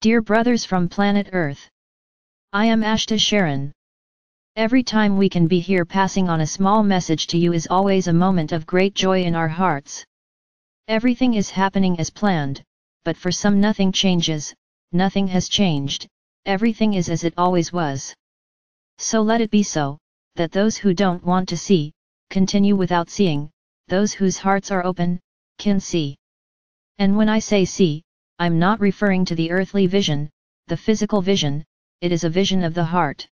Dear brothers from planet Earth, I am Ashtar Sharon. Every time we can be here passing on a small message to you is always a moment of great joy in our hearts. Everything is happening as planned, but for some nothing changes, nothing has changed, everything is as it always was. So let it be so, that those who don't want to see, continue without seeing, those whose hearts are open, can see. And when I say see, I'm not referring to the earthly vision, the physical vision, it is a vision of the heart.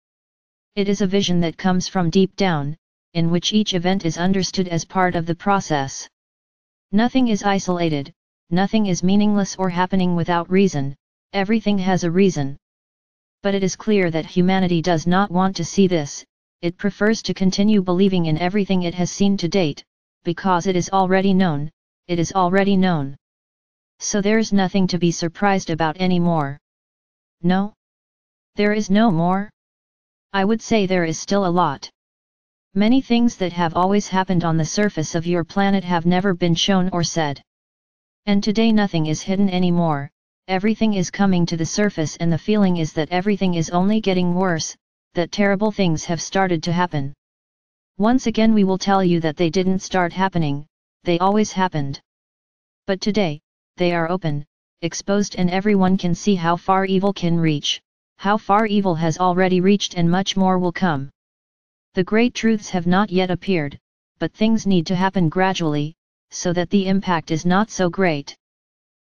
It is a vision that comes from deep down, in which each event is understood as part of the process. Nothing is isolated, nothing is meaningless or happening without reason, everything has a reason. But it is clear that humanity does not want to see this, it prefers to continue believing in everything it has seen to date, because it is already known, it is already known. So there's nothing to be surprised about anymore. No? There is no more? I would say there is still a lot. Many things that have always happened on the surface of your planet have never been shown or said. And today nothing is hidden anymore, everything is coming to the surface, and the feeling is that everything is only getting worse, that terrible things have started to happen. Once again we will tell you that they didn't start happening, they always happened. But today, they are open, exposed, and everyone can see how far evil can reach, how far evil has already reached, and much more will come. The great truths have not yet appeared, but things need to happen gradually, so that the impact is not so great.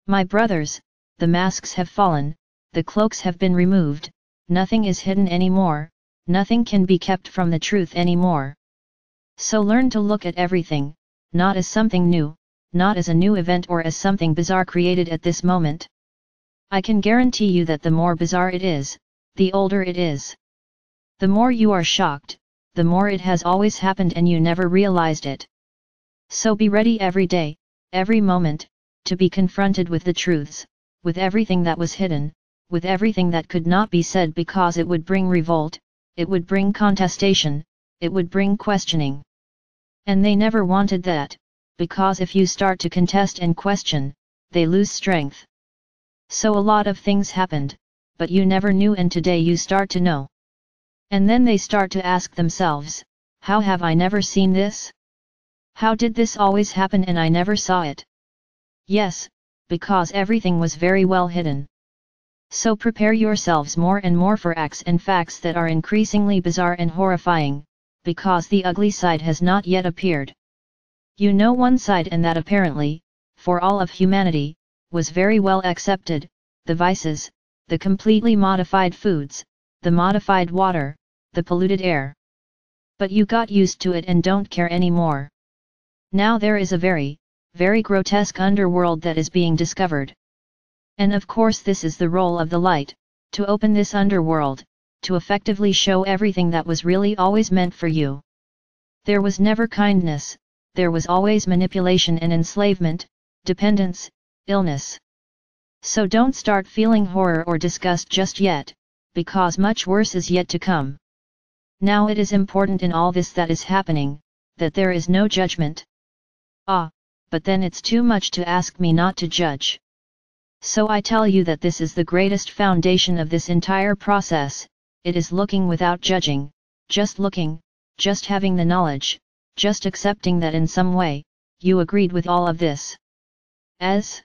My brothers, the masks have fallen, the cloaks have been removed, nothing is hidden anymore, nothing can be kept from the truth anymore. So learn to look at everything, not as something new, not as a new event or as something bizarre created at this moment. I can guarantee you that the more bizarre it is, the older it is. The more you are shocked, the more it has always happened and you never realized it. So be ready every day, every moment, to be confronted with the truths, with everything that was hidden, with everything that could not be said because it would bring revolt, it would bring contestation, it would bring questioning. And they never wanted that, because if you start to contest and question, they lose strength. So a lot of things happened, but you never knew, and today you start to know. And then they start to ask themselves, how have I never seen this? How did this always happen and I never saw it? Yes, because everything was very well hidden. So prepare yourselves more and more for acts and facts that are increasingly bizarre and horrifying, because the ugly side has not yet appeared. You know one side, and that apparently, for all of humanity, was very well accepted, the vices, the completely modified foods, the modified water, the polluted air. But you got used to it and don't care anymore. Now there is a very, very grotesque underworld that is being discovered. And of course this is the role of the light, to open this underworld, to effectively show everything that was really always meant for you. There was never kindness, there was always manipulation and enslavement, dependence, illness. So don't start feeling horror or disgust just yet, because much worse is yet to come. Now it is important in all this that is happening, that there is no judgment. Ah, but then it's too much to ask me not to judge. So I tell you that this is the greatest foundation of this entire process, it is looking without judging, just looking, just having the knowledge, just accepting that in some way, you agreed with all of this. As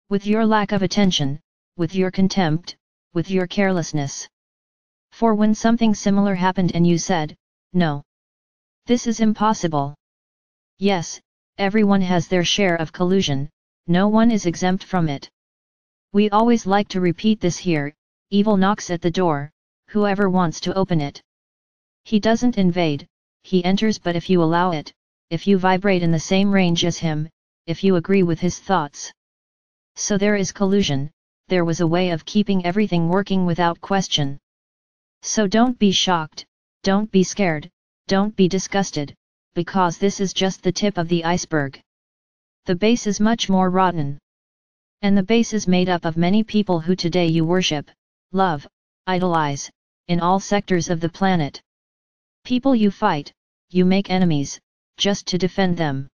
with your lack of attention, with your contempt, with your carelessness. For when something similar happened and you said, no, this is impossible. Yes, everyone has their share of collusion, no one is exempt from it. We always like to repeat this here, evil knocks at the door, whoever wants to open it. He doesn't invade, he enters, but if you allow it, if you vibrate in the same range as him, if you agree with his thoughts. So there is collusion, there was a way of keeping everything working without question. So don't be shocked, don't be scared, don't be disgusted, because this is just the tip of the iceberg. The base is much more rotten. And the base is made up of many people who today you worship, love, idolize, in all sectors of the planet. People you fight, you make enemies, just to defend them.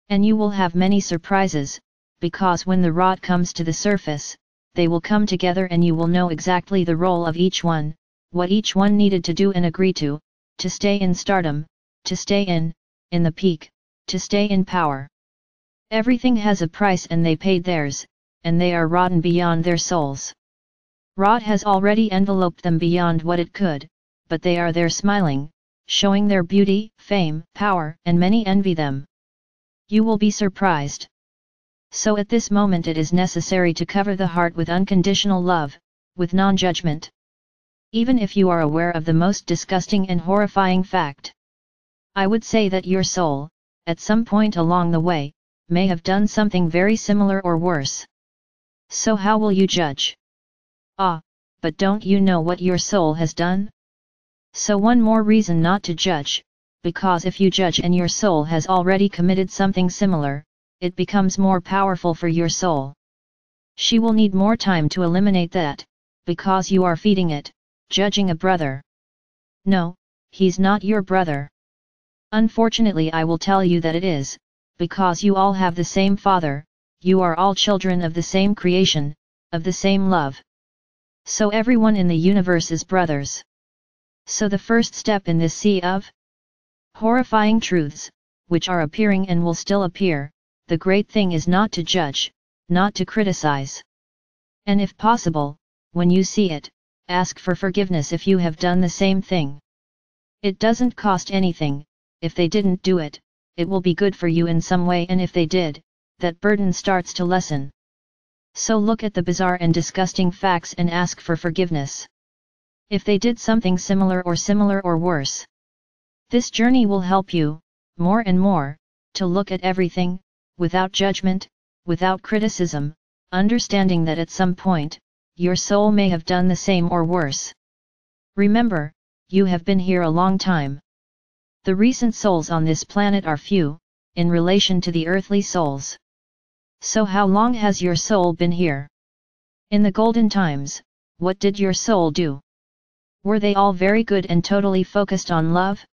And you will have many surprises, because when the rot comes to the surface, they will come together and you will know exactly the role of each one, what each one needed to do and agree to stay in stardom, to stay in the peak, to stay in power. Everything has a price and they paid theirs, and they are rotten beyond their souls. Rot has already enveloped them beyond what it could, but they are there smiling, showing their beauty, fame, power, and many envy them. You will be surprised. So at this moment it is necessary to cover the heart with unconditional love, with non-judgment. Even if you are aware of the most disgusting and horrifying fact, I would say that your soul, at some point along the way, may have done something very similar or worse. So how will you judge? But don't you know what your soul has done? So one more reason not to judge, because if you judge and your soul has already committed something similar, it becomes more powerful for your soul. She will need more time to eliminate that, because you are feeding it, judging a brother. No, he's not your brother. Unfortunately I will tell you that it is, because you all have the same Father, you are all children of the same creation, of the same love. So everyone in the universe is brothers. So the first step in this sea of horrifying truths, which are appearing and will still appear, the great thing is not to judge, not to criticize. And if possible, when you see it, ask for forgiveness if you have done the same thing. It doesn't cost anything, if they didn't do it, it will be good for you in some way, and if they did, that burden starts to lessen. So look at the bizarre and disgusting facts and ask for forgiveness. If they did something similar or worse. This journey will help you, more and more, to look at everything, without judgment, without criticism, understanding that at some point, your soul may have done the same or worse. Remember, you have been here a long time. The recent souls on this planet are few, in relation to the earthly souls. So how long has your soul been here? In the golden times, what did your soul do? Were they all very good and totally focused on love?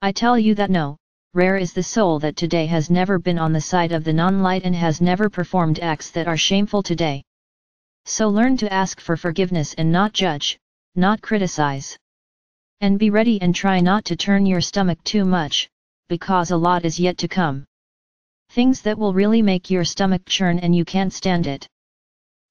I tell you that no, rare is the soul that today has never been on the side of the non-light and has never performed acts that are shameful today. So learn to ask for forgiveness and not judge, not criticize. And be ready and try not to turn your stomach too much, because a lot is yet to come. Things that will really make your stomach churn and you can't stand it.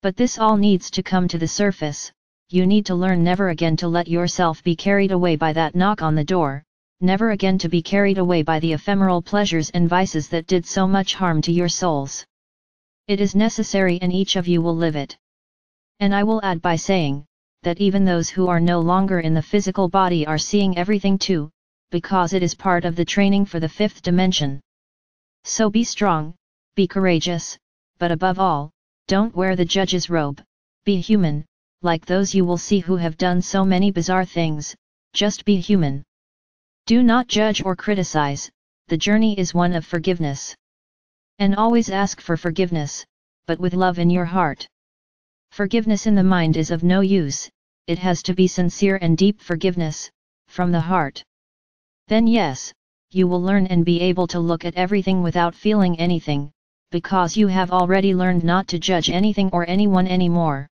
But this all needs to come to the surface. You need to learn never again to let yourself be carried away by that knock on the door, never again to be carried away by the ephemeral pleasures and vices that did so much harm to your souls. It is necessary and each of you will live it. And I will add by saying, that even those who are no longer in the physical body are seeing everything too, because it is part of the training for the fifth dimension. So be strong, be courageous, but above all, don't wear the judge's robe, be human, like those you will see who have done so many bizarre things, just be human. Do not judge or criticize, the journey is one of forgiveness. And always ask for forgiveness, but with love in your heart. Forgiveness in the mind is of no use, it has to be sincere and deep forgiveness, from the heart. Then yes, you will learn and be able to look at everything without feeling anything, because you have already learned not to judge anything or anyone anymore.